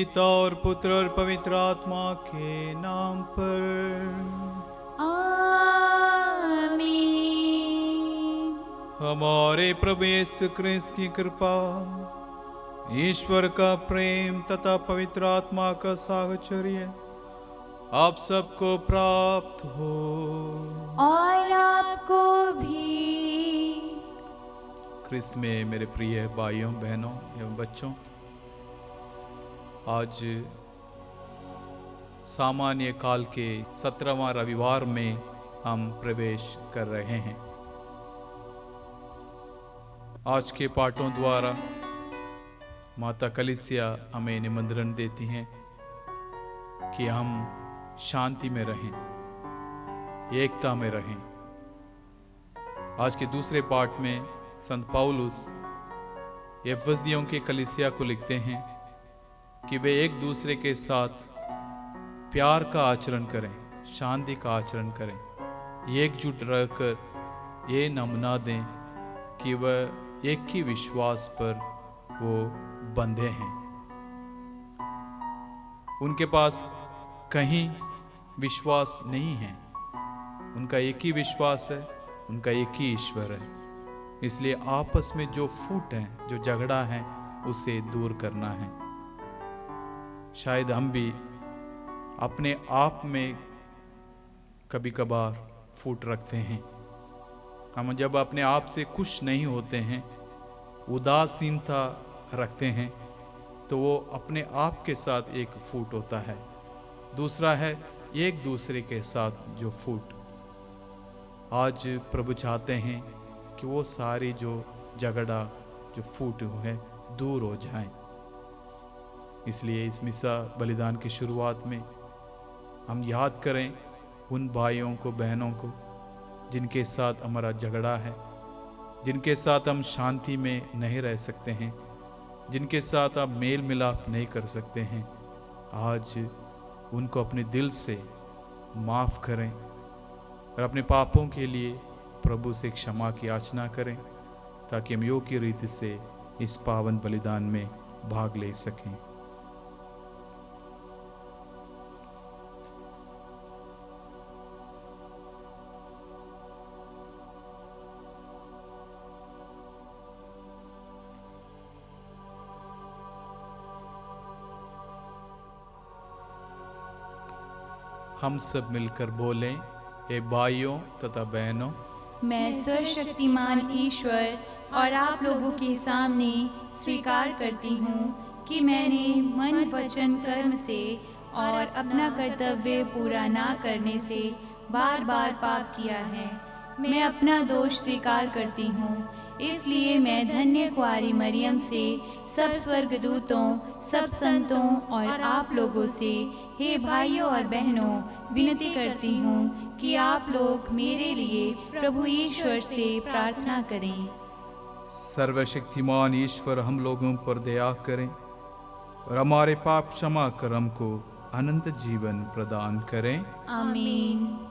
पिता और पुत्र और पवित्र आत्मा के नाम पर। आमीन। हमारे प्रभु यीशु क्रिस्त की कृपा, ईश्वर का प्रेम तथा पवित्र आत्मा का साहचर्य आप सबको प्राप्त हो। और आपको भी। क्रिस्त में मेरे प्रिय भाइयों बहनों एवं बच्चों, आज सामान्य काल के 17वां रविवार में हम प्रवेश कर रहे हैं। आज के पाठों द्वारा माता कलीसिया हमें निमंत्रण देती हैं कि हम शांति में रहें, एकता में रहें। आज के दूसरे पाठ में संत पौलुस एफिसियों के कलीसिया को लिखते हैं कि वे एक दूसरे के साथ प्यार का आचरण करें, शांति का आचरण करें, एकजुट रहकर ये नमूना दें कि वह एक ही विश्वास पर वो बंधे हैं। उनके पास कहीं विश्वास नहीं है, उनका एक ही विश्वास है, उनका एक ही ईश्वर है। इसलिए आपस में जो फूट है, जो झगड़ा है, उसे दूर करना है। शायद हम भी अपने आप में कभी कभार फूट रखते हैं। हम जब अपने आप से खुश नहीं होते हैं, उदासीनता रखते हैं, तो वो अपने आप के साथ एक फूट होता है। दूसरा है एक दूसरे के साथ जो फूट। आज प्रभु चाहते हैं कि वो सारी जो झगड़ा, जो फूट है, दूर हो जाए। इसलिए इस मिसा बलिदान की शुरुआत में हम याद करें उन भाइयों को, बहनों को जिनके साथ हमारा झगड़ा है, जिनके साथ हम शांति में नहीं रह सकते हैं, जिनके साथ आप मेल मिलाप नहीं कर सकते हैं। आज उनको अपने दिल से माफ़ करें और अपने पापों के लिए प्रभु से क्षमा की याचना करें, ताकि हम योग्य रीति से इस पावन बलिदान में भाग ले सकें। हम सब मिलकर बोलें, हे भाइयों तथा बहनों, मैं सर्वशक्तिमान ईश्वर और आप लोगों के सामने स्वीकार करती हूँ कि मैंने मन, वचन, कर्म से और अपना कर्तव्य पूरा ना करने से बार बार पाप किया है। मैं अपना दोष स्वीकार करती हूँ। इसलिए मैं धन्य कुआरी मरियम से, सब स्वर्गदूतों, सब संतों और आप लोगों से, हे भाइयों और बहनों, विनती करती हूँ कि आप लोग मेरे लिए प्रभु ईश्वर से प्रार्थना करें। सर्वशक्तिमान ईश्वर हम लोगों पर दया करें और हमारे पाप क्षमा कर हमको अनंत जीवन प्रदान करें। आमीन।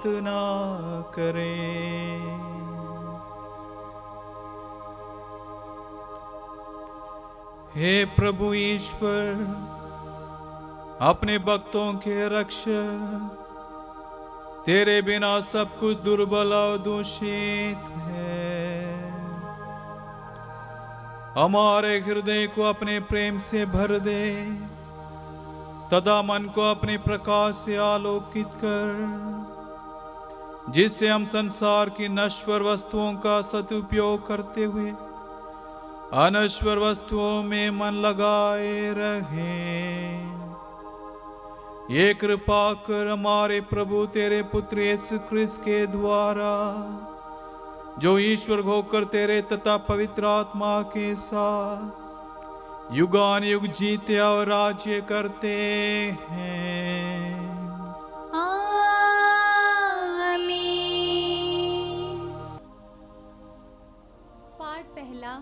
प्रार्थना करें। हे प्रभु ईश्वर, अपने भक्तों के रक्षक, तेरे बिना सब कुछ दुर्बल और दूषित है। हमारे हृदय को अपने प्रेम से भर दे, तथा मन को अपने प्रकाश से आलोकित कर, जिससे हम संसार की नश्वर वस्तुओं का सदुपयोग करते हुए अनश्वर वस्तुओं में मन लगाए रहें। ये कृपा कर हमारे प्रभु तेरे पुत्र यीशु ख्रिस्त के द्वारा, जो ईश्वर होकर तेरे तथा पवित्र आत्मा के साथ युगान युग जीते और राज्य करते हैं। आमीन। पाठ पहला।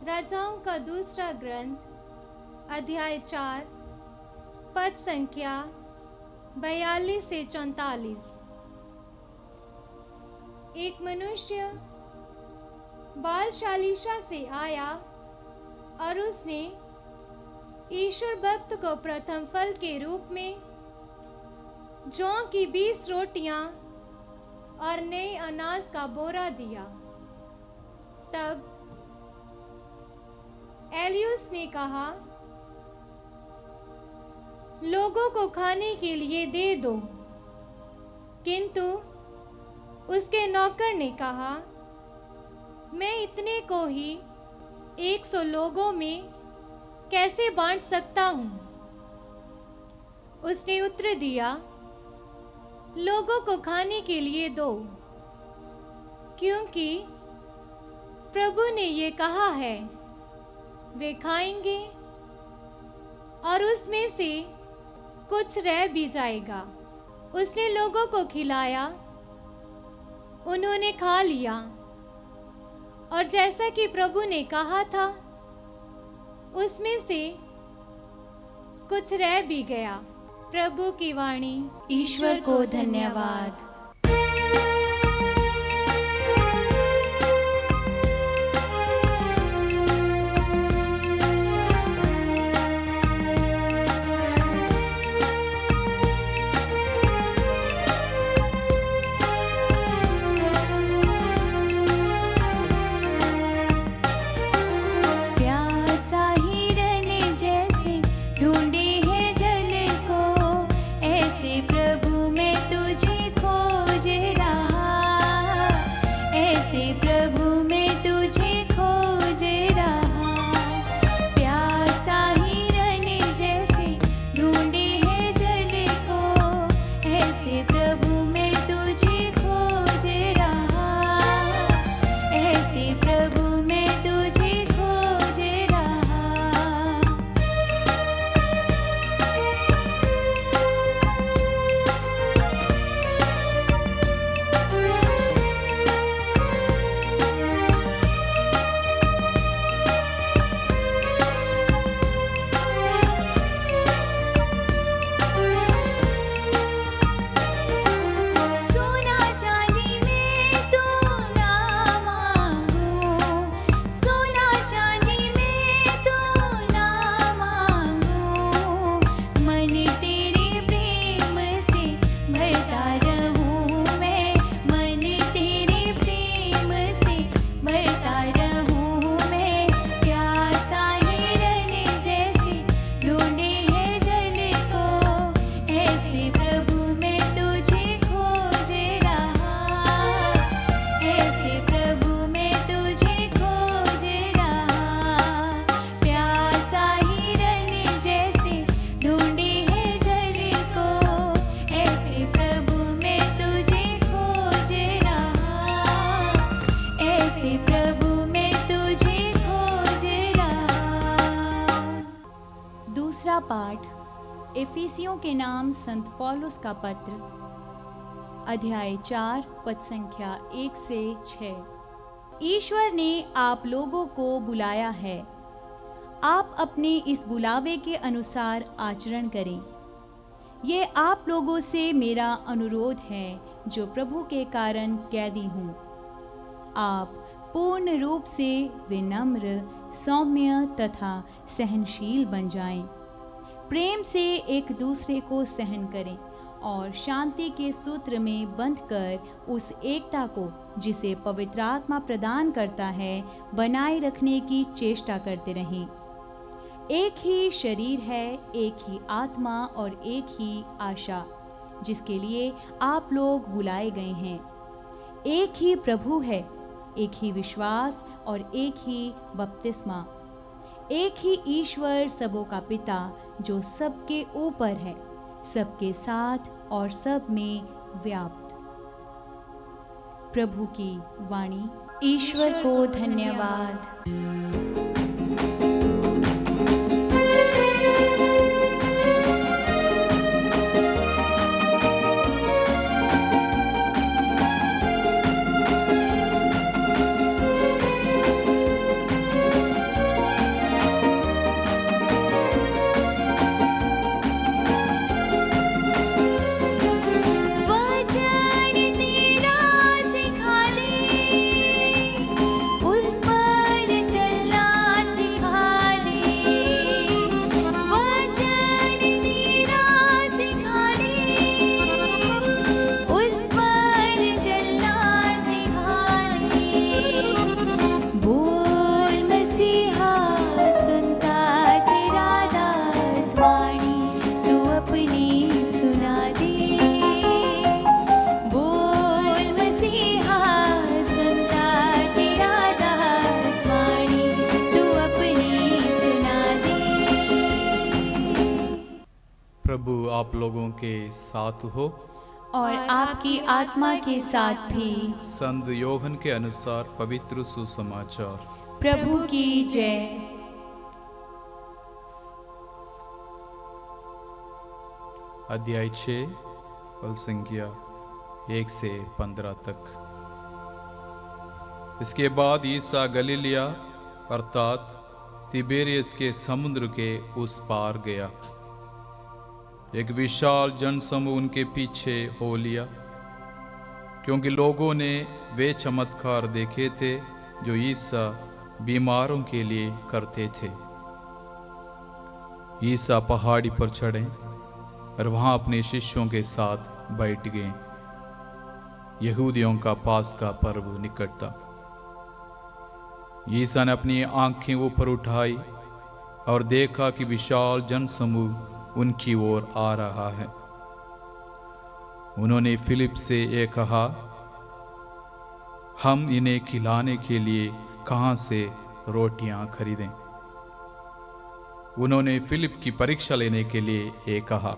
राजाओं का दूसरा ग्रंथ, अध्याय 4, पद संख्या 42 से 44। एक मनुष्य बालशालीशा से आया और उसने ईश्वर भक्त को प्रथम फल के रूप में जौ की 20 रोटियां और नए अनाज का बोरा दिया। तब एलियुस ने कहा, लोगों को खाने के लिए दे दो। किंतु उसके नौकर ने कहा, मैं इतने को ही 100 लोगों में कैसे बांट सकता हूँ? उसने उत्तर दिया, लोगों को खाने के लिए दो, क्योंकि प्रभु ने ये कहा है, वे खाएंगे और उसमें से कुछ रह भी जाएगा। उसने लोगों को खिलाया, उन्होंने खा लिया और जैसा कि प्रभु ने कहा था, उसमें से कुछ रह भी गया। प्रभु की वाणी। ईश्वर को धन्यवाद। दूसरा पाठ एफिसियों के नाम संत पौलुस का पत्र, अध्याय 4 पद संख्या 1 से 6। ईश्वर ने आप लोगों को बुलाया है, आप अपने इस बुलावे के अनुसार आचरण करें। ये आप लोगों से मेरा अनुरोध है जो प्रभु के कारण कैदी हूँ। आप पूर्ण रूप से विनम्र, सौम्य तथा सहनशील बन जाएं। प्रेम से एक दूसरे को सहन करें और शांति के सूत्र में बंधकर उस एकता को जिसे पवित्र आत्मा प्रदान करता है बनाए रखने की चेष्टा करते रहें। एक ही शरीर है, एक ही आत्मा और एक ही आशा जिसके लिए आप लोग बुलाए गए हैं। एक ही प्रभु है, एक ही विश्वास और एक ही बपतिस्मा। एक ही ईश्वर सबों का पिता जो सबके ऊपर है, सबके साथ और सब में व्याप्त। प्रभु की वाणी। ईश्वर को धन्यवाद। प्रभु आप लोगों के साथ हो और आपकी आत्मा के साथ भी। संत योहन के अनुसार पवित्र सुसमाचार। प्रभु की जय। अध्याय 6 पद संख्या 1 से 15 तक। इसके बाद ईसा गलीलिया अर्थात तिबेरियस के समुद्र के उस पार गया। एक विशाल जनसमूह उनके पीछे हो लिया, क्योंकि लोगों ने वे चमत्कार देखे थे जो ईसा बीमारों के लिए करते थे। ईसा पहाड़ी पर चढ़े और वहां अपने शिष्यों के साथ बैठ गए। यहूदियों का पास्का पर्व निकट था। ईसा ने अपनी आंखें ऊपर उठाई और देखा कि विशाल जनसमूह उनकी ओर आ रहा है। उन्होंने फिलिप से ये कहा, हम इन्हें खिलाने के लिए कहां से रोटियां खरीदें? उन्होंने फिलिप की परीक्षा लेने के लिए ये कहा।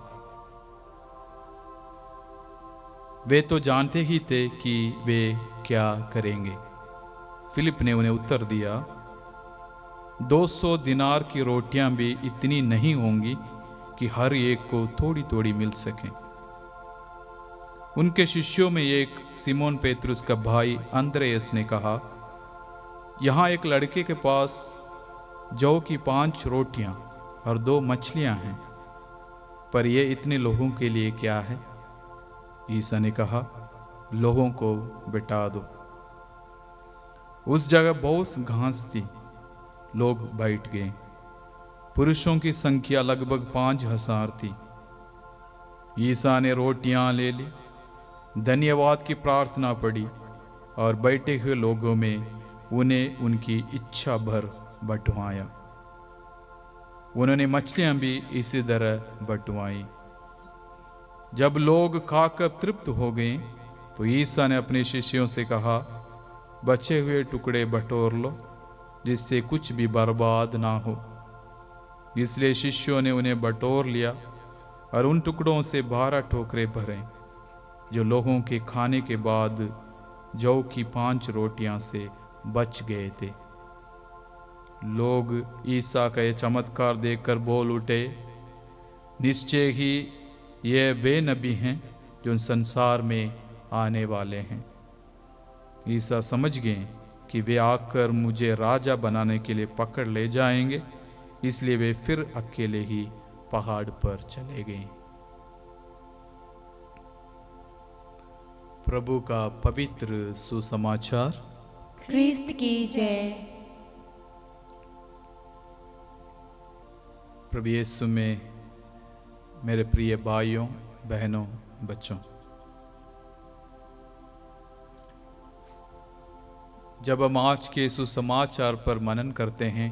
वे तो जानते ही थे कि वे क्या करेंगे। फिलिप ने उन्हें उत्तर दिया, 200 दिनार की रोटियां भी इतनी नहीं होंगी कि हर एक को थोड़ी थोड़ी मिल सके। उनके शिष्यों में एक सिमोन पेतरुस का भाई अंद्रेयस ने कहा, यहाँ एक लड़के के पास जौ की 5 रोटियां और 2 मछलियां हैं, पर ये इतने लोगों के लिए क्या है? ईसा ने कहा, लोगों को बिठा दो। उस जगह बहुत घास थी, लोग बैठ गए। पुरुषों की संख्या लगभग 5000 थी। ईसा ने रोटियां ले ली, धन्यवाद की प्रार्थना पढ़ी और बैठे हुए लोगों में उन्हें उनकी इच्छा भर बंटवाया। उन्होंने मछलियां भी इसी तरह बंटवाई। जब लोग खाकर तृप्त हो गए तो ईसा ने अपने शिष्यों से कहा, बचे हुए टुकड़े बटोर लो, जिससे कुछ भी बर्बाद ना हो। इसलिए शिष्यों ने उन्हें बटोर लिया और उन टुकड़ों से 12 टोकरे भरे, जो लोगों के खाने के बाद जौ की 5 रोटियां से बच गए थे। लोग ईसा का यह चमत्कार देखकर बोल उठे, निश्चय ही ये वे नबी हैं जो संसार में आने वाले हैं। ईसा समझ गए कि वे आकर मुझे राजा बनाने के लिए पकड़ ले जाएंगे, इसलिए वे फिर अकेले ही पहाड़ पर चले गए। प्रभु का पवित्र सुसमाचार। क्रिस्त की जय। प्रभु यीशु में मेरे प्रिय भाइयों, बहनों, बच्चों, जब हम आज के सुसमाचार पर मनन करते हैं,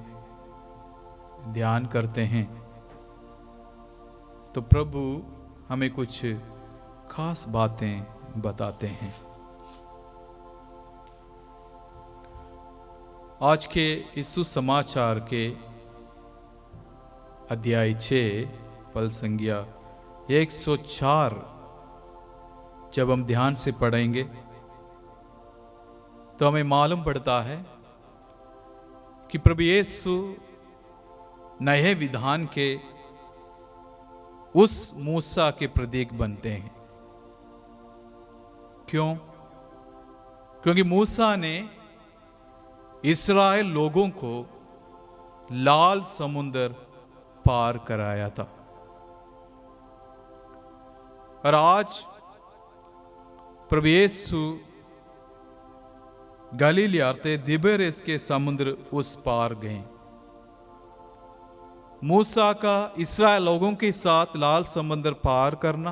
ध्यान करते हैं, तो प्रभु हमें कुछ खास बातें बताते हैं। आज के इस सुसमाचार के अध्याय 6 पल संज्ञा 104 जब हम ध्यान से पढ़ेंगे तो हमें मालूम पड़ता है कि प्रभु यीशु नए विधान के उस मूसा के प्रतीक बनते हैं। क्यों? क्योंकि मूसा ने इस्राएल लोगों को लाल समुद्र पार कराया था, और आज प्रभु यीशु गलीली अर्थात तिबेरियस के समुद्र उस पार गए। मूसा का इस्राएल लोगों के साथ लाल समुद्र पार करना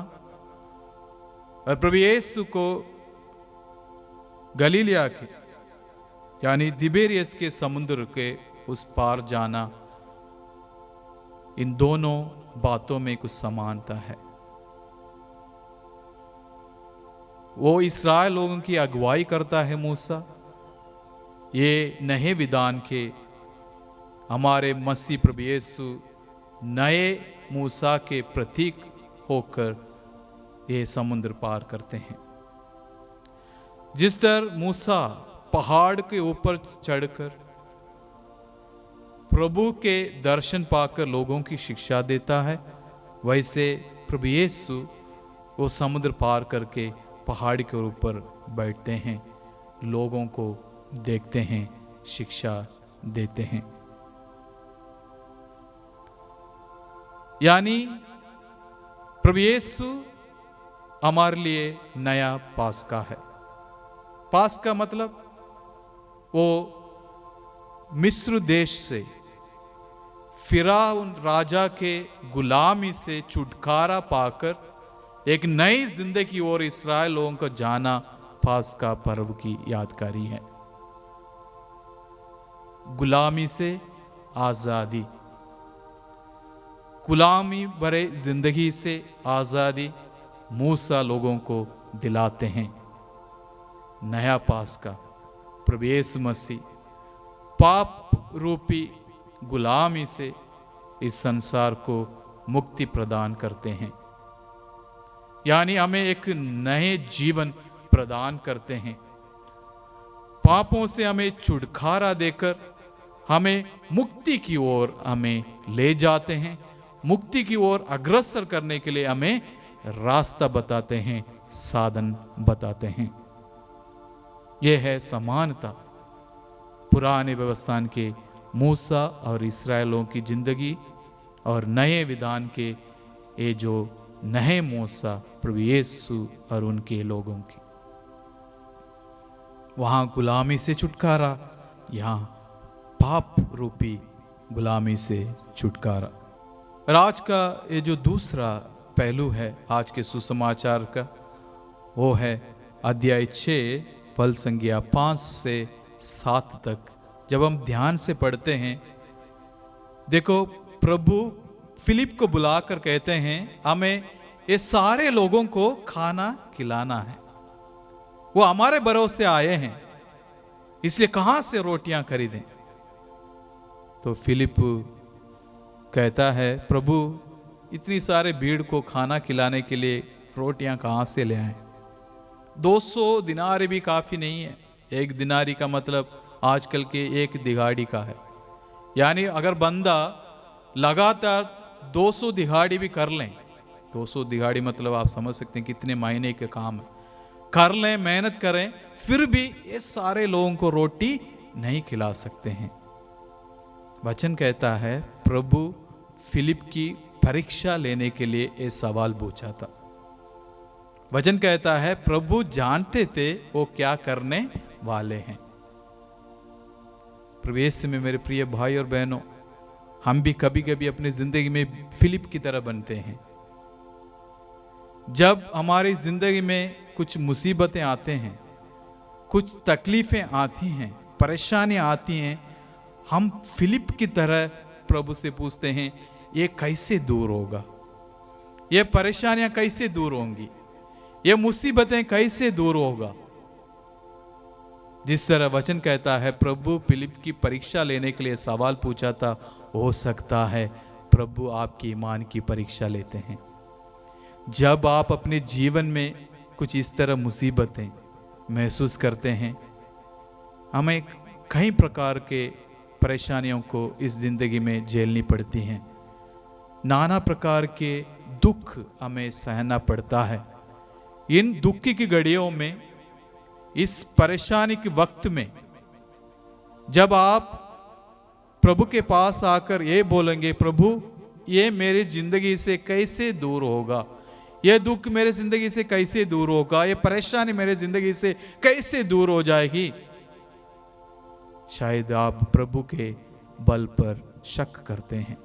और प्रभु यीशु को गलीलिया के यानी तिबेरियस के समुद्र के उस पार जाना, इन दोनों बातों में कुछ समानता है। वो इस्राएल लोगों की अगुवाई करता है मूसा, ये नए विधान के हमारे मसीह प्रभु यीशु नए मूसा के प्रतीक होकर ये समुद्र पार करते हैं। जिस तरह मूसा पहाड़ के ऊपर चढ़कर प्रभु के दर्शन पाकर लोगों की शिक्षा देता है, वैसे प्रभु यीशु वो समुद्र पार करके पहाड़ के ऊपर बैठते हैं, लोगों को देखते हैं, शिक्षा देते हैं। यानी प्रभु यीशु हमारे लिए नया पास्का है। पास्का मतलब वो मिस्र देश से फिरौन राजा के गुलामी से छुटकारा पाकर एक नई जिंदगी और इस्राएल लोगों को जाना पास्का पर्व की यादगारी है। गुलामी से आजादी, गुलामी भरे जिंदगी से आजादी मूसा लोगों को दिलाते हैं। नया पास्का प्रभु यीशु मसीह पाप रूपी गुलामी से इस संसार को मुक्ति प्रदान करते हैं, यानी हमें एक नए जीवन प्रदान करते हैं। पापों से हमें छुटकारा देकर हमें मुक्ति की ओर हमें ले जाते हैं, मुक्ति की ओर अग्रसर करने के लिए हमें रास्ता बताते हैं, साधन बताते हैं। यह है समानता पुराने व्यवस्था के मूसा और इस्राएलों की जिंदगी और नए विधान के ये जो नए मूसा प्रभु यीशु और उनके लोगों की। वहां गुलामी से छुटकारा, यहां पाप रूपी गुलामी से छुटकारा। और आज का ये जो दूसरा पहलू है आज के सुसमाचार का, वो है अध्याय 6 पल संज्ञा 5 से 7 तक। जब हम ध्यान से पढ़ते हैं, देखो प्रभु फिलिप को बुलाकर कहते हैं हमें ये सारे लोगों को खाना खिलाना है। वो हमारे भरोसे आए हैं, इसलिए कहां से रोटियां खरीदें। तो फिलिप कहता है प्रभु इतनी सारे भीड़ को खाना खिलाने के लिए रोटियां कहां से ले आए? 200 दिनार भी काफी नहीं है। एक दिनारी का मतलब आजकल के एक दिहाड़ी का है। यानी अगर बंदा लगातार 200 दिहाड़ी भी कर लें, 200 दिहाड़ी मतलब आप समझ सकते हैं कितने महीने के काम है, कर लें, मेहनत करें, फिर भी ये सारे लोगों को रोटी नहीं खिला सकते हैं। वचन कहता है प्रभु फिलिप की परीक्षा लेने के लिए ये सवाल पूछा था। वचन कहता है प्रभु जानते थे वो क्या करने वाले हैं। प्रभु यीशु में मेरे प्रिय भाई और बहनों, हम भी कभी कभी अपनी जिंदगी में फिलिप की तरह बनते हैं। जब हमारी जिंदगी में कुछ मुसीबतें आते हैं, कुछ तकलीफें आती हैं, परेशानियां आती हैं, हम फिलिप की तरह प्रभु से पूछते हैं ये कैसे दूर होगा, ये परेशानियां कैसे दूर होंगी, ये मुसीबतें कैसे दूर होगा। जिस तरह वचन कहता है प्रभु फिलिप की परीक्षा लेने के लिए सवाल पूछा था, हो सकता है प्रभु आपके ईमान की परीक्षा लेते हैं। जब आप अपने जीवन में कुछ इस तरह मुसीबतें महसूस करते हैं, हमें कई प्रकार के परेशानियों को इस जिंदगी में झेलनी पड़ती हैं, नाना प्रकार के दुख हमें सहना पड़ता है। इन दुख की घड़ियों में, इस परेशानी के वक्त में जब आप प्रभु के पास आकर ये बोलेंगे प्रभु ये मेरी जिंदगी से कैसे दूर होगा, ये दुख मेरे जिंदगी से कैसे दूर होगा, ये परेशानी मेरे जिंदगी से कैसे दूर हो जाएगी, शायद आप प्रभु के बल पर शक करते हैं।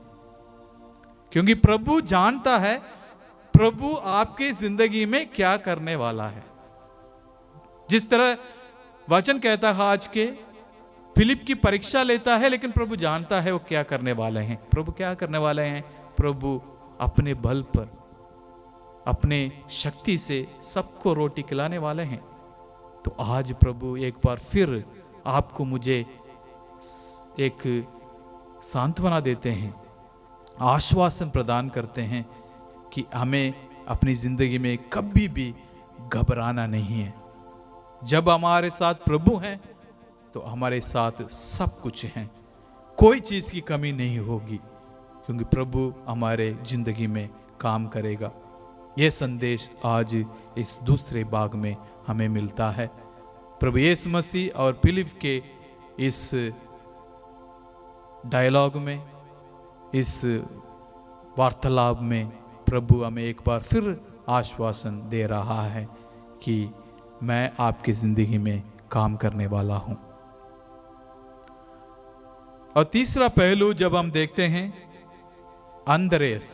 क्योंकि प्रभु जानता है प्रभु आपके जिंदगी में क्या करने वाला है। जिस तरह वचन कहता है आज के फिलिप की परीक्षा लेता है, लेकिन प्रभु जानता है वो क्या करने वाले हैं। प्रभु क्या करने वाले हैं? प्रभु अपने बल पर, अपने शक्ति से सबको रोटी खिलाने वाले हैं। तो आज प्रभु एक बार फिर आपको मुझे एक सांत्वना देते हैं, आश्वासन प्रदान करते हैं कि हमें अपनी जिंदगी में कभी भी घबराना नहीं है। जब हमारे साथ प्रभु हैं तो हमारे साथ सब कुछ है, कोई चीज की कमी नहीं होगी, क्योंकि प्रभु हमारे जिंदगी में काम करेगा। यह संदेश आज इस दूसरे भाग में हमें मिलता है। प्रभु यीशु मसीह और फिलिप के इस डायलॉग में, इस वार्तालाप में प्रभु हमें एक बार फिर आश्वासन दे रहा है कि मैं आपकी जिंदगी में काम करने वाला हूं। और तीसरा पहलू जब हम देखते हैं, अंद्रेस,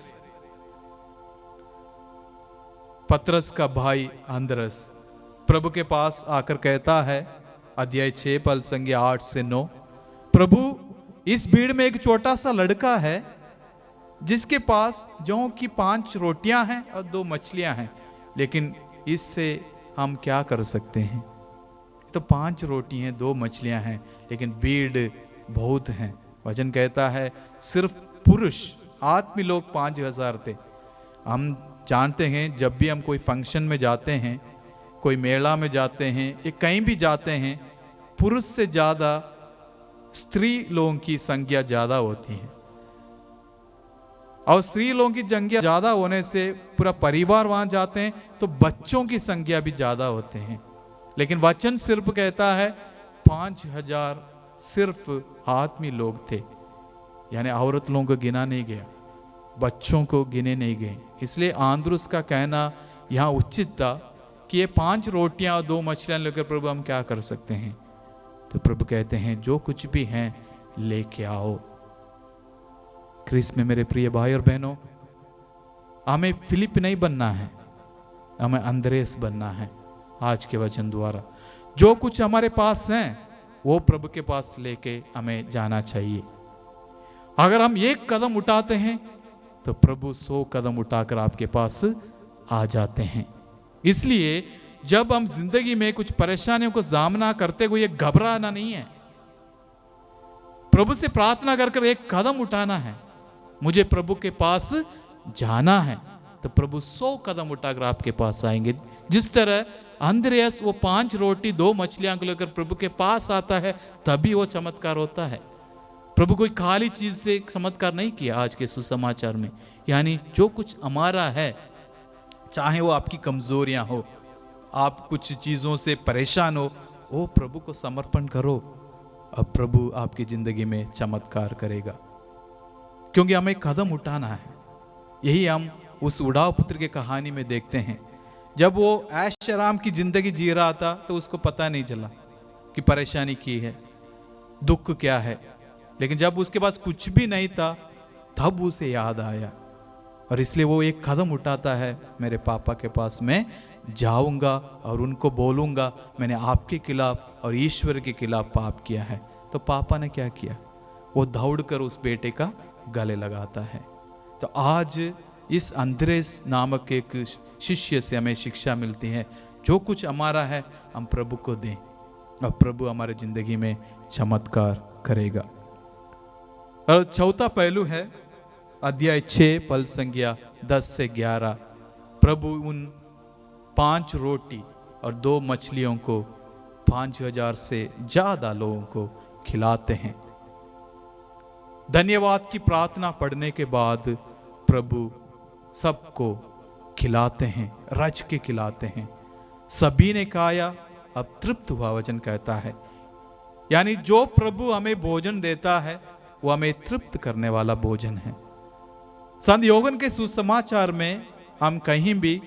पतरस का भाई अंद्रस प्रभु के पास आकर कहता है, अध्याय 6 पद संख्या 8 से 9, प्रभु इस भीड़ में एक छोटा सा लड़का है जिसके पास जौ की 5 रोटियां हैं और 2 मछलियां हैं, लेकिन इससे हम क्या कर सकते हैं? तो 5 रोटी हैं, 2 मछलियां हैं, लेकिन भीड़ बहुत हैं। वचन कहता है सिर्फ पुरुष आदमी लोग 5000 थे। हम जानते हैं जब भी हम कोई फंक्शन में जाते हैं, कोई मेला में जाते हैं या कहीं भी जाते हैं, पुरुष से ज्यादा स्त्री लोगों की संख्या ज्यादा होती है। और स्त्री लोगों की संख्या ज्यादा होने से पूरा परिवार वहां जाते हैं, तो बच्चों की संख्या भी ज्यादा होते हैं। लेकिन वचन सिर्फ कहता है 5000 सिर्फ आदमी लोग थे, यानी औरत लोगों को गिना नहीं गया, बच्चों को गिने नहीं गए। इसलिए आंद्रुस का कहना यहाँ उचित था कि ये 5 रोटियां और 2 मछलियां लेकर प्रभु हम क्या कर सकते हैं? तो प्रभु कहते हैं जो कुछ भी हैं लेके आओ। ख्रीस्त में मेरे प्रिय भाई और बहनों, हमें फिलिप नहीं बनना है, हमें अंद्रेस बनना है। आज के वचन द्वारा जो कुछ हमारे पास है वो प्रभु के पास लेके हमें जाना चाहिए। अगर हम एक कदम उठाते हैं तो प्रभु 100 कदम उठाकर आपके पास आ जाते हैं। इसलिए जब हम जिंदगी में कुछ परेशानियों को सामना करते हुए घबराना नहीं है, प्रभु से प्रार्थना कर एक कदम उठाना है, मुझे प्रभु के पास जाना है, तो प्रभु 100 कदम उठाकर आपके पास आएंगे। जिस तरह अंद्रयास वो 5 रोटी 2 मछलियां को लेकर प्रभु के पास आता है, तभी वो चमत्कार होता है। प्रभु कोई खाली चीज से चमत्कार नहीं किया आज के सुसमाचार में। यानी जो कुछ हमारा है, चाहे वो आपकी कमजोरियां हो, आप कुछ चीजों से परेशान हो, वो प्रभु को समर्पण करो, अब प्रभु आपकी जिंदगी में चमत्कार करेगा। क्योंकि हमें कदम उठाना है। यही हम उस उड़ाव पुत्र की कहानी में देखते हैं। जब वो ऐश आराम की जिंदगी जी रहा था तो उसको पता नहीं चला कि परेशानी की है, दुख क्या है। लेकिन जब उसके पास कुछ भी नहीं था तब उसे याद आया, और इसलिए वो एक कदम उठाता है, मेरे पापा के पास मैं जाऊंगा और उनको बोलूंगा मैंने आपके खिलाफ और ईश्वर के खिलाफ पाप किया है। तो पापा ने क्या किया, वो दौड़कर उस बेटे का गले लगाता है। तो आज इस अंद्रेस नामक एक शिष्य से हमें शिक्षा मिलती है, जो कुछ हमारा है हम प्रभु को दें और प्रभु हमारे जिंदगी में चमत्कार करेगा। और चौथा पहलू है अध्याय 6 पल संख्या 10 से 11। प्रभु उन 5 रोटी और 2 मछलियों को 5000 से ज्यादा लोगों को खिलाते हैं। धन्यवाद की प्रार्थना पढ़ने के बाद प्रभु सबको खिलाते हैं, रज के खिलाते हैं। सभी ने खाया अब तृप्त हुआ, वचन कहता है। यानी जो प्रभु हमें भोजन देता है वो हमें तृप्त करने वाला भोजन है। संत योहन के सुसमाचार में हम कहीं भी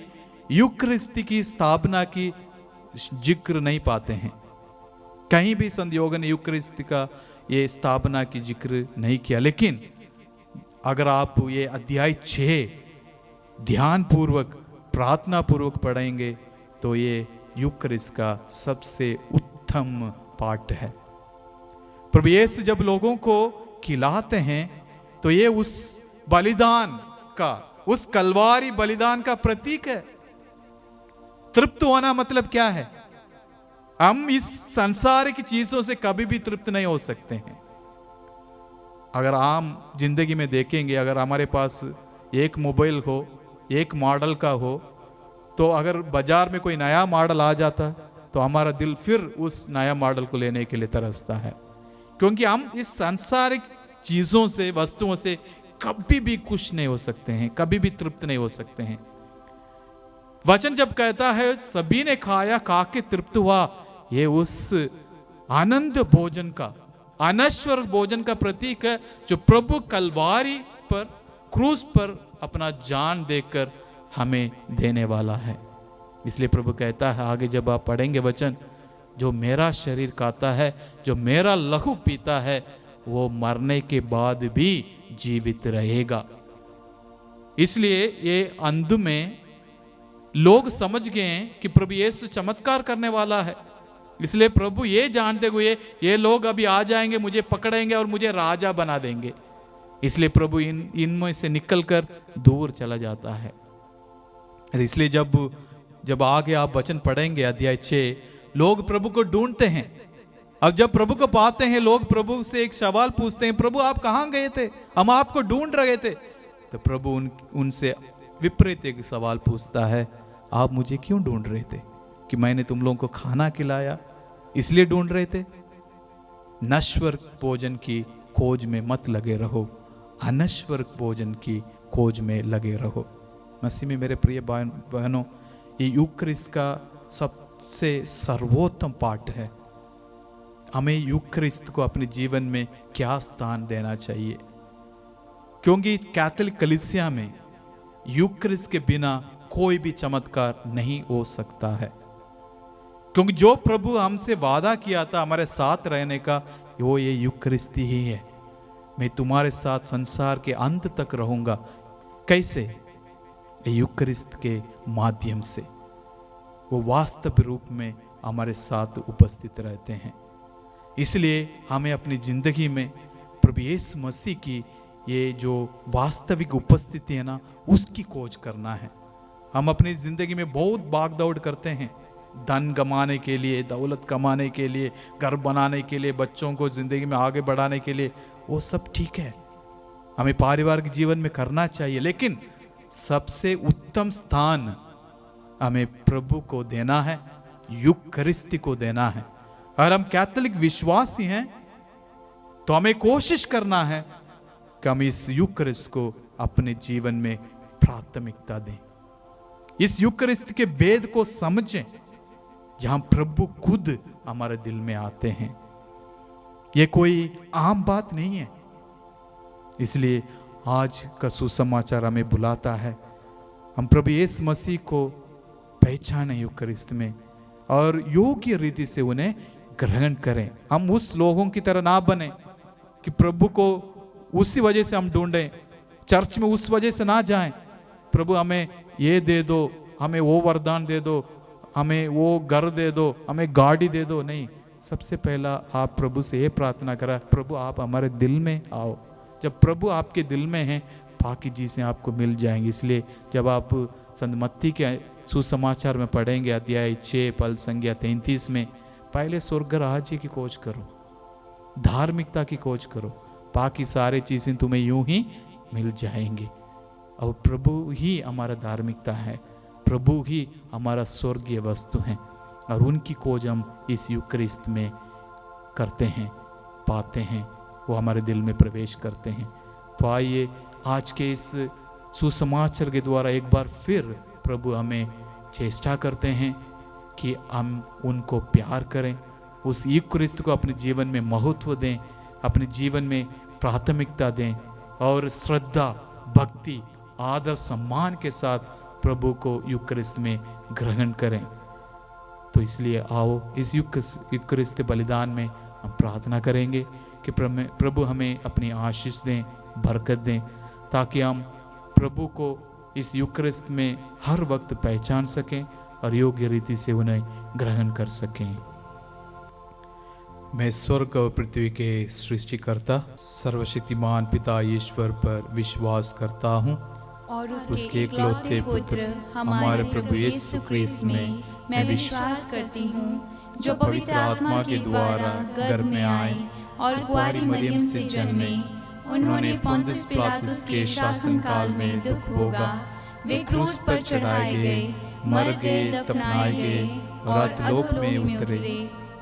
यूकरिस्ती की स्थापना की जिक्र नहीं पाते हैं। कहीं भी संत योहन ने यूकरिस्ती का ये स्थापना की जिक्र नहीं किया। लेकिन अगर आप ये अध्याय 6 ध्यान पूर्वक प्रार्थना पूर्वक पढ़ेंगे तो ये यूकरिस्ट का सबसे उत्तम पाठ है। प्रभु यीशु जब लोगों को खिलाते हैं तो ये उस बलिदान का, उस कलवारी बलिदान का प्रतीक है। तृप्त होना मतलब क्या है? हम इस संसार की चीजों से कभी भी तृप्त नहीं हो सकते हैं। अगर आम जिंदगी में देखेंगे, अगर हमारे पास एक मोबाइल हो, एक मॉडल का हो, तो अगर बाजार में कोई नया मॉडल आ जाता तो हमारा दिल फिर उस नया मॉडल को लेने के लिए तरसता है, क्योंकि हम इस सांसारिक चीजों से, वस्तुओं से कभी भी खुश नहीं हो सकते हैं, कभी भी तृप्त नहीं हो सकते हैं। वचन जब कहता है सभी ने खाया, खा के तृप्त हुआ, ये उस आनंद भोजन का, अनश्वर भोजन का प्रतीक है जो प्रभु कलवारी पर, क्रूस पर अपना जान देकर हमें देने वाला है। इसलिए प्रभु कहता है आगे जब आप पढ़ेंगे वचन, जो मेरा शरीर खाता है, जो मेरा लहू पीता है, वो मरने के बाद भी जीवित रहेगा। इसलिए ये अंध में लोग समझ गए हैं कि प्रभु यीशु चमत्कार करने वाला है। इसलिए प्रभु ये जानते हुए ये लोग अभी आ जाएंगे, मुझे पकड़ेंगे और मुझे राजा बना देंगे। इसलिए प्रभु इनमें से निकलकर दूर चला जाता है। इसलिए जब आगे आप वचन पढ़ेंगे अध्याय 6, लोग प्रभु को ढूंढते हैं। अब जब प्रभु को पाते हैं, लोग प्रभु से एक सवाल पूछते हैं, प्रभु आप कहाँ गए थे, हम आपको ढूंढ रहे थे। तो प्रभु उनसे विपरीत एक सवाल पूछता है, आप मुझे क्यों ढूंढ रहे थे? कि मैंने तुम लोगों को खाना खिलाया इसलिए ढूंढ रहे थे? नश्वर भोजन की खोज में मत लगे रहो, अनश्वर भोजन की खोज में लगे रहो। मसीह में मेरे प्रिय बहनों, ये यूक्रिस्ट का सबसे सर्वोत्तम पाठ है। हमें यूक्रिस्ट को अपने जीवन में क्या स्थान देना चाहिए, क्योंकि कैथोलिक कलीसिया में यूक्रिस्ट के बिना कोई भी चमत्कार नहीं हो सकता है। क्योंकि जो प्रभु हमसे वादा किया था हमारे साथ रहने का, वो ये यूक्रिस्ट ही है। मैं तुम्हारे साथ संसार के अंत तक रहूंगा। कैसे? यूक्रिस्ट के माध्यम से वो वास्तव रूप में हमारे साथ उपस्थित रहते हैं। इसलिए हमें अपनी जिंदगी में प्रभु यीशु मसीह की ये जो वास्तविक उपस्थिति है ना, उसकी खोज करना है। हम अपनी जिंदगी में बहुत भाग दौड़ करते हैं, धन कमाने के लिए, दौलत कमाने के लिए, घर बनाने के लिए, बच्चों को जिंदगी में आगे बढ़ाने के लिए। वो सब ठीक है, हमें पारिवारिक जीवन में करना चाहिए, लेकिन सबसे उत्तम स्थान हमें प्रभु को देना है, यूकरिस्ती को देना है। अगर हम कैथोलिक विश्वासी हैं तो हमें कोशिश करना है कि हम इस यूकरिस्ट को अपने जीवन में प्राथमिकता दें, इस यूकरिस्ट के भेद को समझें, जहां प्रभु खुद हमारे दिल में आते हैं। यह कोई आम बात नहीं है। इसलिए आज का सुसमाचार हमें बुलाता है, हम प्रभु यीशु मसीह को पहचाने यूकरिस्त में और योग्य रीति से उन्हें ग्रहण करें। हम उस लोगों की तरह ना बने कि प्रभु को उसी वजह से हम ढूंढें, चर्च में उस वजह से ना जाएं, प्रभु हमें ये दे दो, हमें वो वरदान दे दो, हमें वो घर दे दो, हमें गाड़ी दे दो। नहीं, सबसे पहला आप प्रभु से ये प्रार्थना करा, प्रभु आप हमारे दिल में आओ। जब प्रभु आपके दिल में हैं, बाकी चीज़ें आपको मिल जाएंगी। इसलिए जब आप संत मत्ती के सुसमाचार में पढ़ेंगे अध्याय 6 पद संख्या 33 में, पहले स्वर्ग राज्य की खोज करो, धार्मिकता की खोज करो, बाकी सारी चीज़ें तुम्हें यूं ही मिल जाएंगी। और प्रभु ही हमारा धार्मिकता है, प्रभु ही हमारा स्वर्गीय वस्तु है, और उनकी खोज हम इस यूकरिस्त में करते हैं, पाते हैं, वो हमारे दिल में प्रवेश करते हैं। तो आइए आज के इस सुसमाचार के द्वारा एक बार फिर प्रभु हमें चेष्टा करते हैं कि हम उनको प्यार करें, उस यूकरिस्त को अपने जीवन में महत्व दें, अपने जीवन में प्राथमिकता दें और श्रद्धा, भक्ति, आदर, सम्मान के साथ प्रभु को यूकरिस्त में ग्रहण करें। तो इसलिए आओ इस यूकरिस्त बलिदान में हम प्रार्थना करेंगे कि प्रभु हमें अपनी आशीष दें, बरकत दें, ताकि हम प्रभु को इस यूकरिस्त में हर वक्त पहचान सकें और योग्य रीति से उन्हें ग्रहण कर सकें। मैं स्वर्ग और पृथ्वी के सृष्टिकर्ता सर्वशक्तिमान पिता ईश्वर पर विश्वास करता हूँ और उसके इकलौते पुत्र हमारे प्रभु यीशु ख्रीस्त में मैं विश्वास करती हूँ, जो पवित्र आत्मा के द्वारा गर्भ में आए और कुंवारी मरियम से जन्मे। उन्होंने पोंतुस पिलातुस के शासनकाल में दुख भोगा, वे क्रूस पर चढ़ाए गए, मर गए, दफनाए गए और अधोलोक में उतरे।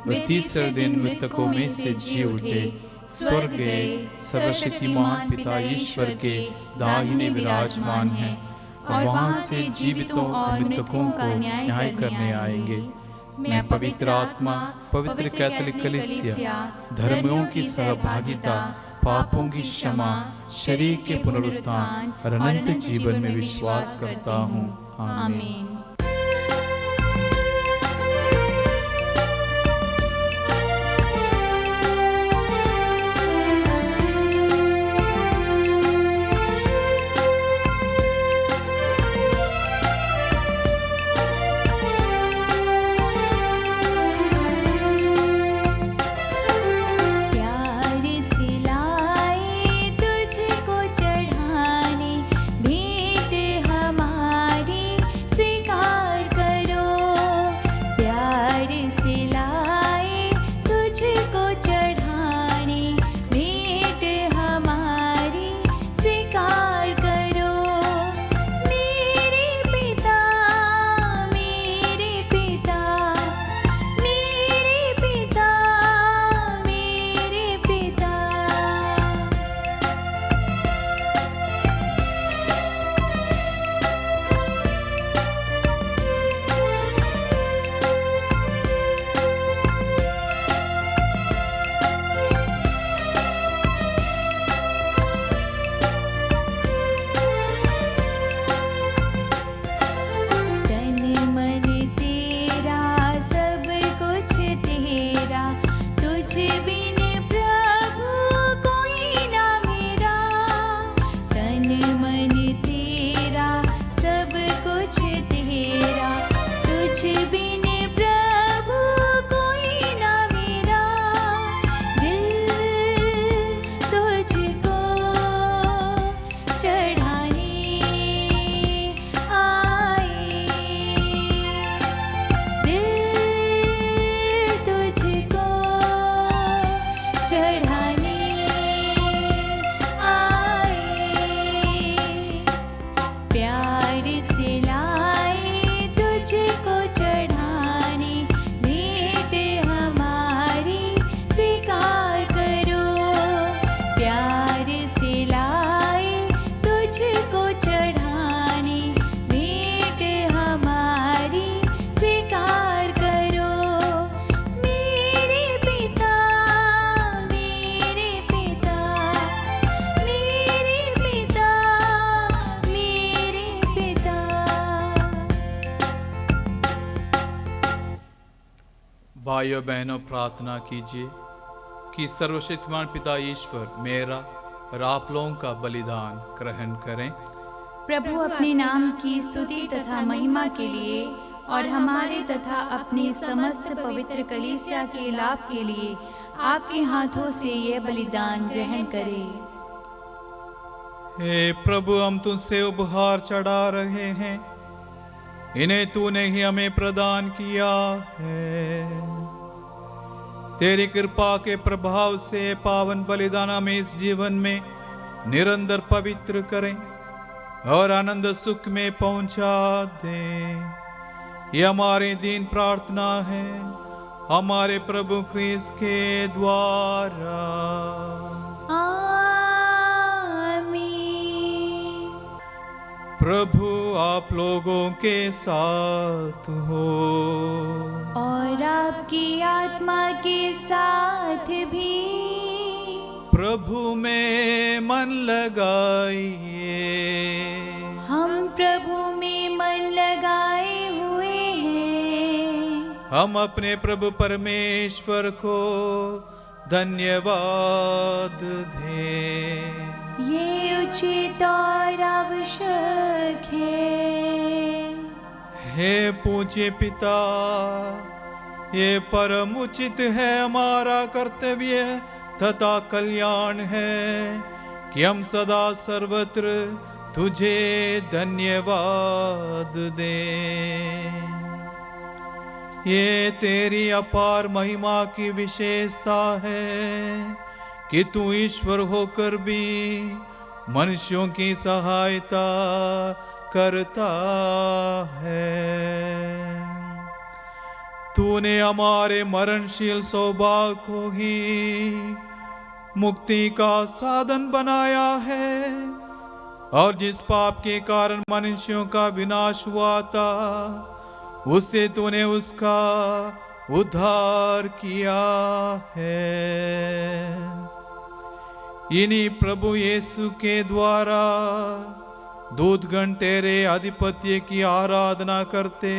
वे तीसरे दिन मृतकों में से जी उठे, स्वर्ग गए, सर्वशक्तिमान पिता ईश्वर के दाहिने विराजमान हैं और वहां से जीवितों और मृतकों को न्याय करने आएंगे। मैं पवित्र आत्मा, पवित्र कैथोलिक कलीसिया, धर्मों की सहभागिता, पापों की क्षमा, शरीर के पुनरुत्थान और अनंत जीवन में विश्वास करता हूँ। आमीन। स्वीकार भाइयों बहनों, प्रार्थना कीजिए कि सर्वशक्तिमान पिता ईश्वर मेरा और आप लोगों का बलिदान ग्रहण करें। प्रभु अपने नाम की स्तुति तथा महिमा के लिए और हमारे तथा अपने समस्त पवित्र कलीसिया के लाभ के लिए आपके हाथों से यह बलिदान ग्रहण करें। हे प्रभु, हम तुझसे उपहार चढ़ा रहे हैं, इन्हें तूने ही हमें प्रदान किया है। तेरी कृपा के प्रभाव से पावन बलिदान हमें इस जीवन में निरंतर पवित्र करें और आनंद सुख में पहुंचा दे। ये हमारी दीन प्रार्थना है हमारे प्रभु क्रिस्त के द्वारा। प्रभु आप लोगों के साथ हो और आपकी आत्मा के साथ भी। प्रभु में मन लगाइए। हम प्रभु में मन लगाए हुए हैं। हम अपने प्रभु परमेश्वर को धन्यवाद दें। ये उचित और आवश्यक है। हे पूज्य पिता, ये परम उचित है, हमारा कर्तव्य तथा कल्याण है कि हम सदा सर्वत्र तुझे धन्यवाद दें। ये तेरी अपार महिमा की विशेषता है कि तू ईश्वर होकर भी मनुष्यों की सहायता करता है। तूने हमारे मरणशील सौभाग्य को ही मुक्ति का साधन बनाया है और जिस पाप के कारण मनुष्यों का विनाश हुआ था, उससे तूने उसका उद्धार किया है। इन्हीं प्रभु यीशु के द्वारा दूतगण तेरे आधिपत्य की आराधना करते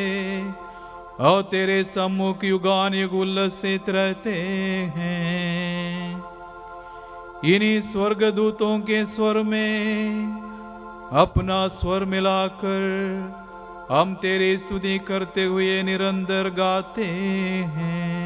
और तेरे सम्मुख युगानुयुग उल्लसित रहते हैं। इन्हीं स्वर्गदूतों के स्वर में अपना स्वर मिलाकर हम तेरी स्तुति करते हुए निरंतर गाते हैं।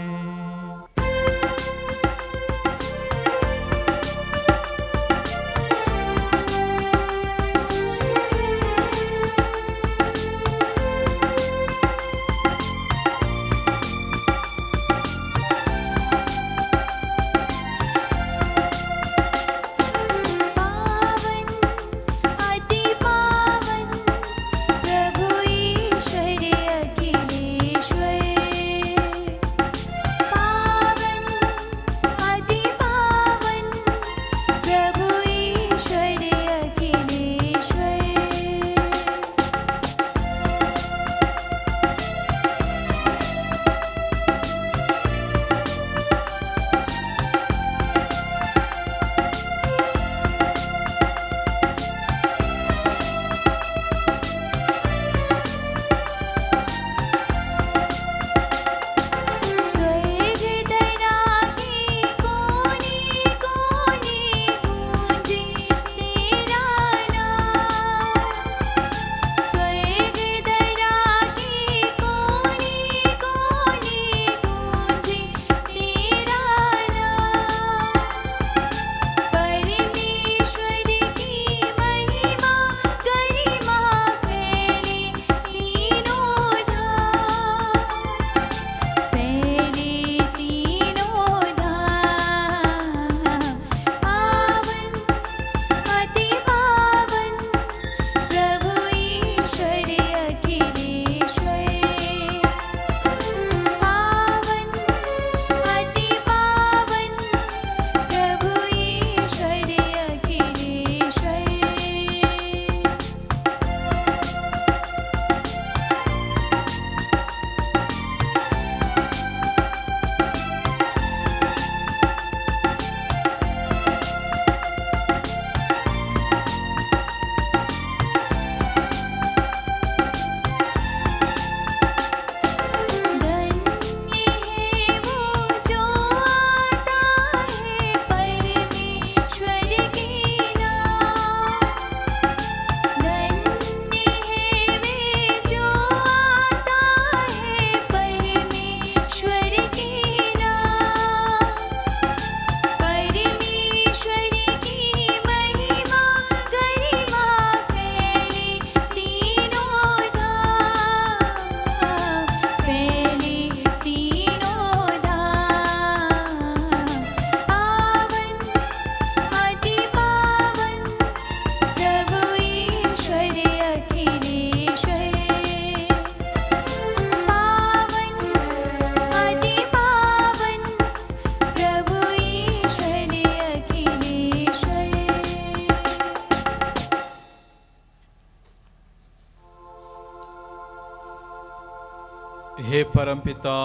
हे परमपिता,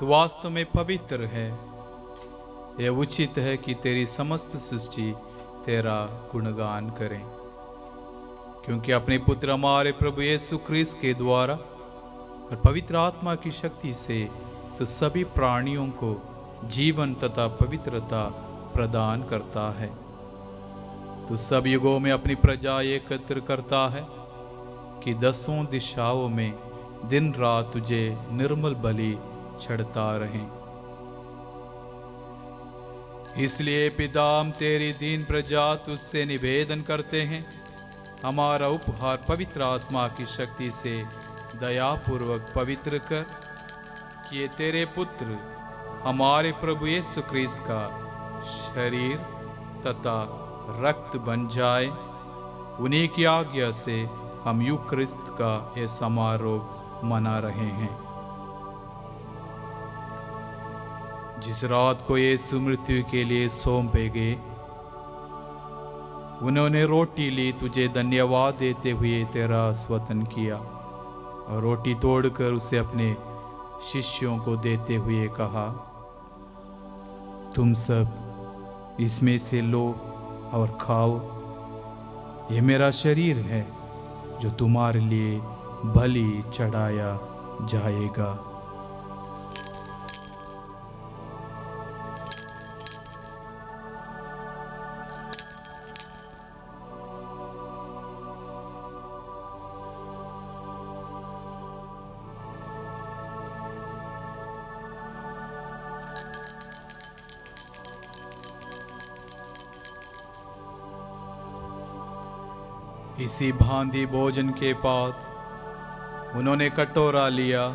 तू वास्तव में पवित्र है। यह उचित है कि तेरी समस्त सृष्टि तेरा गुणगान करें, क्योंकि अपने पुत्र हमारे प्रभु यीशु ख्रीस्त के द्वारा और पवित्र आत्मा की शक्ति से तो सभी प्राणियों को जीवन तथा पवित्रता प्रदान करता है। तो सब युगों में अपनी प्रजा एकत्र करता है कि 10 दिशाओं में दिन रात तुझे निर्मल बलि चढ़ता रहें। इसलिए पिता, हम तेरी दीन प्रजा तुझसे निवेदन करते हैं, हमारा उपहार पवित्र आत्मा की शक्ति से दयापूर्वक पवित्र कर, कि ये तेरे पुत्र हमारे प्रभु यीशु ख्रीस्त का शरीर तथा रक्त बन जाए। उन्हीं की आज्ञा से हम यूक्रिस्त का ये समारोह मना रहे हैं। जिस रात को यीशु मृत्यु के लिए सौंपे गए, उन्होंने रोटी ली, तुझे धन्यवाद देते हुए तेरा स्तुति किया और रोटी तोड़कर उसे अपने शिष्यों को देते हुए कहा, तुम सब इसमें से लो और खाओ, ये मेरा शरीर है जो तुम्हारे लिए बलि चढ़ाया जाएगा। इसी भांति भोजन के बाद उन्होंने कटोरा लिया,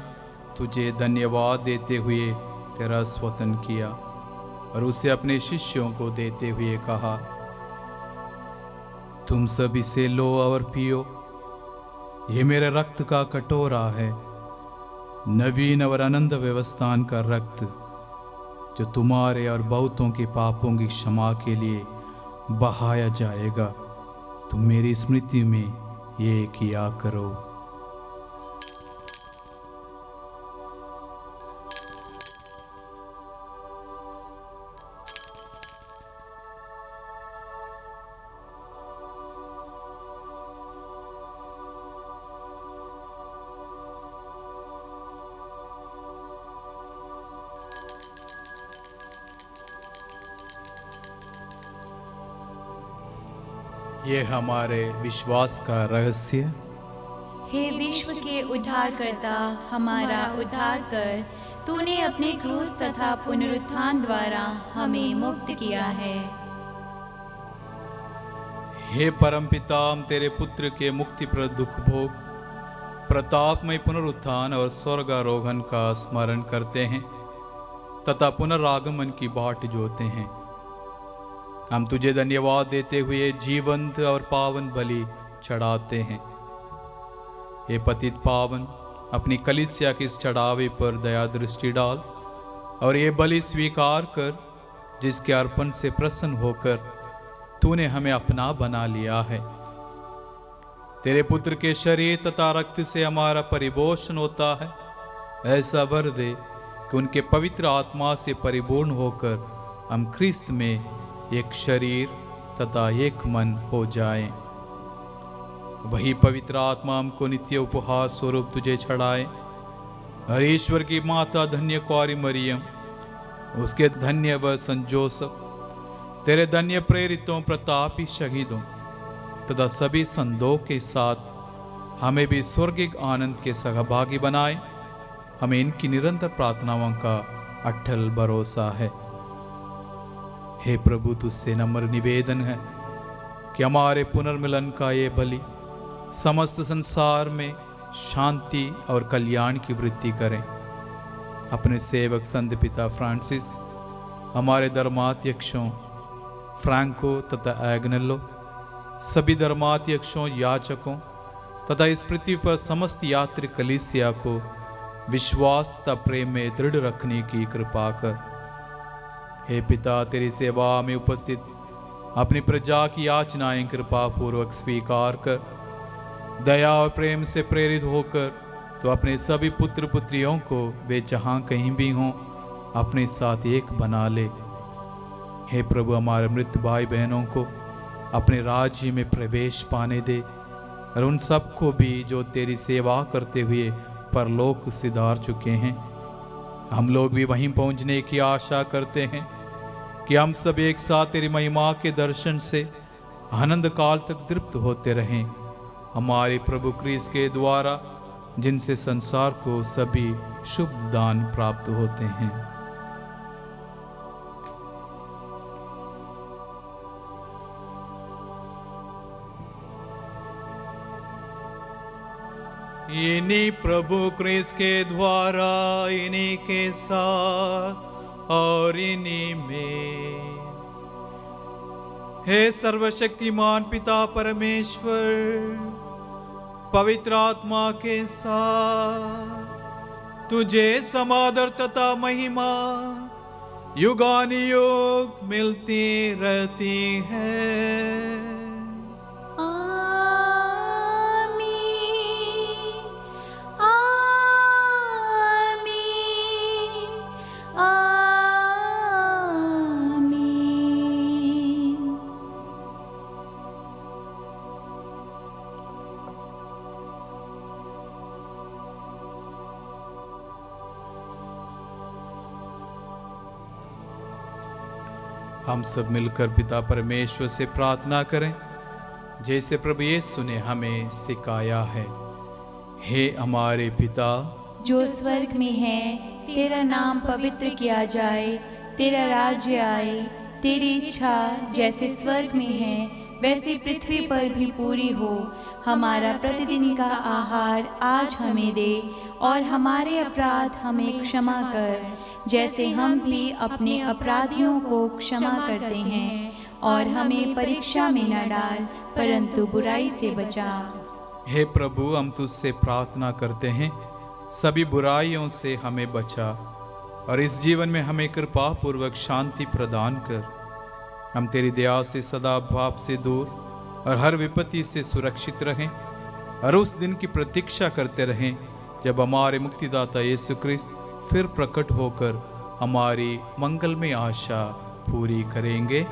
तुझे धन्यवाद देते हुए तेरा स्तुति किया और उसे अपने शिष्यों को देते हुए कहा, तुम सब इसे लो और पियो, ये मेरे रक्त का कटोरा है, नवीन और अनंत व्यवस्थान का रक्त, जो तुम्हारे और बहुतों के पापों की क्षमा के लिए बहाया जाएगा। तुम मेरी स्मृति में ये किया करो। ये हमारे विश्वास का रहस्य। हे विश्व के उद्धारकर्ता, हमारा उद्धार कर, तूने अपने क्रूस तथा पुनरुत्थान द्वारा हमें मुक्त किया है। हे परमपिता, हम तेरे पुत्र के मुक्तिप्रद दुख भोग, प्रतापमय पुनरुत्थान और स्वर्गारोहण का स्मरण करते हैं तथा पुनरागमन की बाट जोते हैं। हम तुझे धन्यवाद देते हुए जीवंत और पावन बलि चढ़ाते हैं। हे पतित पावन, अपनी कलीसिया के इस चढ़ावे पर दया दृष्टि डाल और ये बलि स्वीकार कर, जिसके अर्पण से प्रसन्न होकर तूने हमें अपना बना लिया है। तेरे पुत्र के शरीर तथा रक्त से हमारा परिपोषण होता है। ऐसा वर दे कि उनके पवित्र आत्मा से परिपूर्ण होकर हम ख्रीस्त में एक शरीर तथा एक मन हो जाएं। वही पवित्र आत्मा हमको नित्य उपहार स्वरूप तुझे छड़ाए। और ईश्वर की माता धन्य कुंवारी मरियम, उसके धन्य व संत जोसेफ, तेरे धन्य प्रेरितों, प्रतापी शहीदों तथा सभी संतों के साथ हमें भी स्वर्गिक आनंद के सहभागी बनाए। हमें इनकी निरंतर प्रार्थनाओं का अटल भरोसा है। हे प्रभु, तुझसे नम्र निवेदन है कि हमारे पुनर्मिलन का ये बलि समस्त संसार में शांति और कल्याण की वृद्धि करें। अपने सेवक संत पिता फ्रांसिस, हमारे धर्माध्यक्षों फ्रैंको तथा एग्नेलो, सभी धर्माध्यक्षों, याचकों तथा इस पृथ्वी पर समस्त यात्री कलीसिया को विश्वास तथा प्रेम में दृढ़ रखने की कृपा कर। हे पिता, तेरी सेवा में उपस्थित अपनी प्रजा की याचनाएं कृपा पूर्वक स्वीकार कर, दया और प्रेम से प्रेरित होकर तो अपने सभी पुत्र पुत्रियों को वे जहाँ कहीं भी हों अपने साथ एक बना ले। हे प्रभु, हमारे मृत भाई बहनों को अपने राज्य में प्रवेश पाने दे और उन सबको भी जो तेरी सेवा करते हुए परलोक सिधार चुके हैं। हम लोग भी वहीं पहुंचने की आशा करते हैं कि हम सब एक साथ तेरी महिमा के दर्शन से आनंद काल तक तृप्त होते रहें, हमारे प्रभु क्रिस्त के द्वारा, जिनसे संसार को सभी शुभ दान प्राप्त होते हैं। इन्हीं प्रभु क्रिस्त के द्वारा, इन्हीं के साथ और इन्हीं में, हे सर्वशक्तिमान पिता परमेश्वर, पवित्र आत्मा के साथ तुझे समादर तथा महिमा युगानुयुग मिलती रहती है। हम सब मिलकर पिता परमेश्वर से प्रार्थना करें, जैसे प्रभु यीशु ने हमें सिखाया है। हे हमारे पिता जो स्वर्ग में है, तेरा नाम पवित्र किया जाए, तेरा राज्य आए, तेरी इच्छा जैसे स्वर्ग में है वैसे पृथ्वी पर भी पूरी हो। हमारा प्रतिदिन का आहार आज हमें दे और हमारे अपराध हमें क्षमा कर, जैसे हम भी अपने अपराधियों को क्षमा करते हैं, और हमें परीक्षा में न डाल परंतु बुराई से बचा। हे प्रभु, हम तुझसे प्रार्थना करते हैं, सभी बुराइयों से हमें बचा और इस जीवन में हमें कृपा पूर्वक शांति प्रदान कर। हम तेरी दया से सदा पाप से दूर और हर विपत्ति से सुरक्षित रहें और उस दिन की प्रतीक्षा करते रहें जब हमारे मुक्तिदाता यीशु क्रिस्त फिर प्रकट होकर हमारी मंगलमय आशा पूरी करेंगे।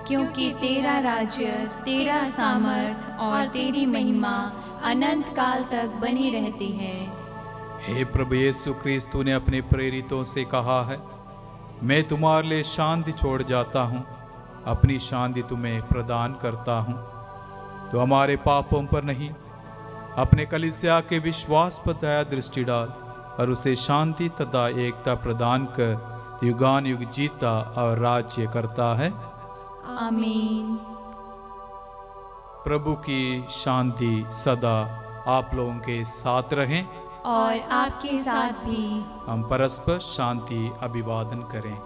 क्योंकि तेरा राज्य, तेरा सामर्थ और तेरी महिमा अनंत काल तक बनी रहती है। हे प्रभु यीशु क्रिस्त, तूने अपने प्रेरितों से कहा है, मैं तुम्हारे लिए शांति छोड़ जाता हूँ, अपनी शांति तुम्हें प्रदान करता हूँ। तो हमारे पापों पर नहीं, अपने कलीसिया के विश्वास पर दया दृष्टि डाल और उसे शांति तथा एकता प्रदान कर युगान युग जीता और राज्य करता है। आमीन। प्रभु की शांति सदा आप लोगों के साथ रहें और आपके साथ भी। हम परस्पर शांति अभिवादन करें।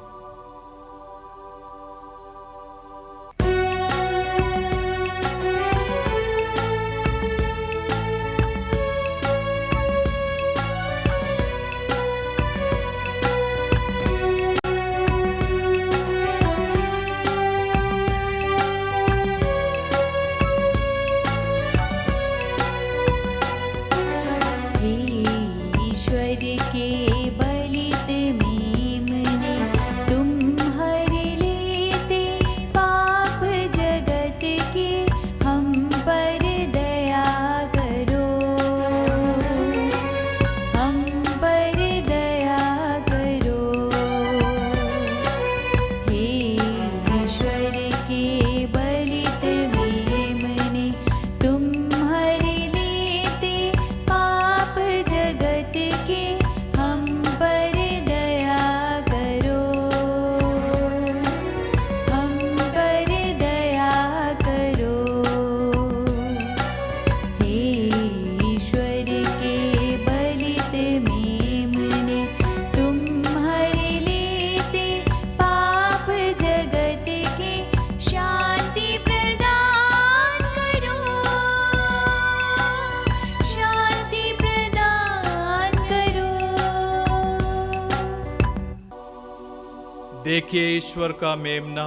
देखिए ईश्वर का मेमना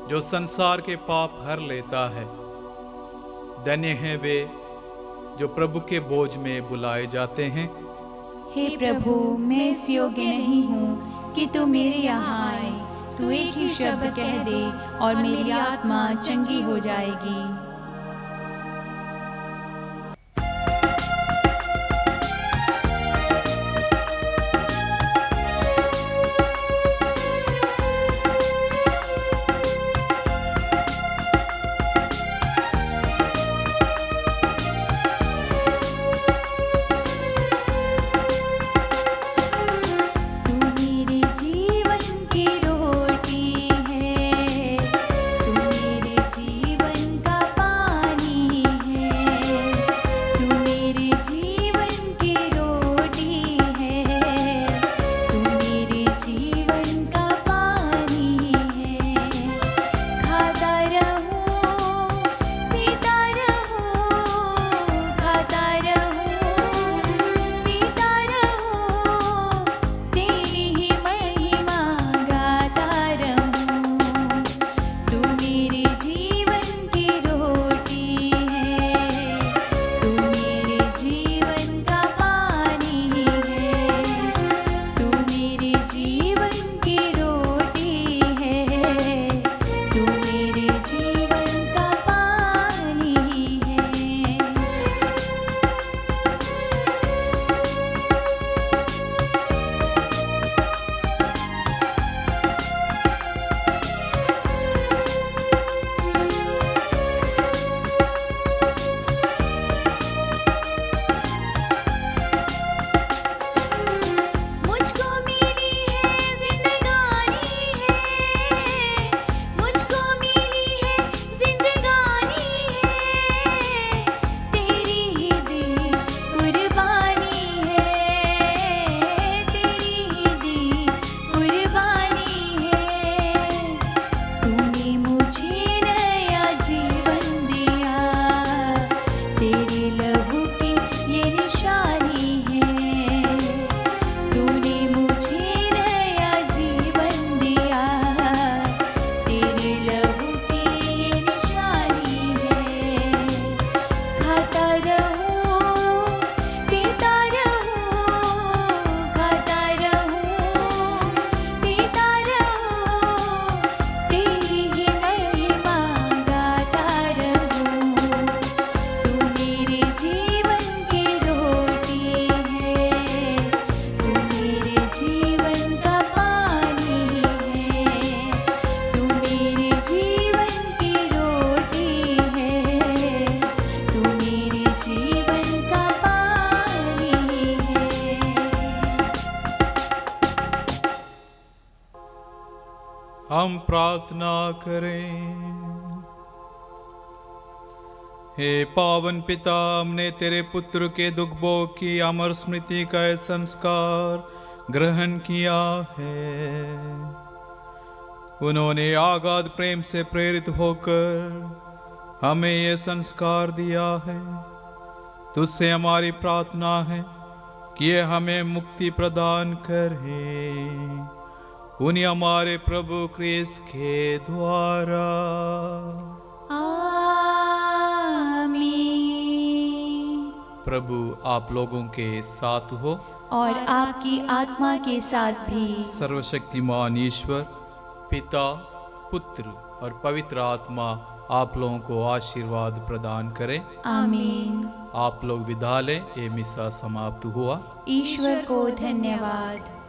जो संसार के पाप हर लेता है। धन्य हैं वे जो प्रभु के बोझ में बुलाए जाते हैं। हे प्रभु, मैं इस योग्य नहीं हूँ कि तू मेरे यहाँ आए। तू एक ही शब्द कह दे और मेरी आत्मा चंगी हो जाएगी। हम प्रार्थना करें। हे पावन पिता, हमने तेरे पुत्र के दुख भोग की अमर स्मृति का यह संस्कार ग्रहण किया है। उन्होंने आगाध प्रेम से प्रेरित होकर हमें यह संस्कार दिया है। तुझसे हमारी प्रार्थना है कि ये हमें मुक्ति प्रदान करे, उन्हीं हमारे प्रभु क्रिस्त के द्वारा। आमीन। प्रभु आप लोगों के साथ हो और आपकी आत्मा के साथ भी। सर्वशक्तिमान ईश्वर पिता, पुत्र और पवित्र आत्मा आप लोगों को आशीर्वाद प्रदान करें। आमीन। आप लोग विदा लें। ये मिसा समाप्त हुआ। ईश्वर को धन्यवाद।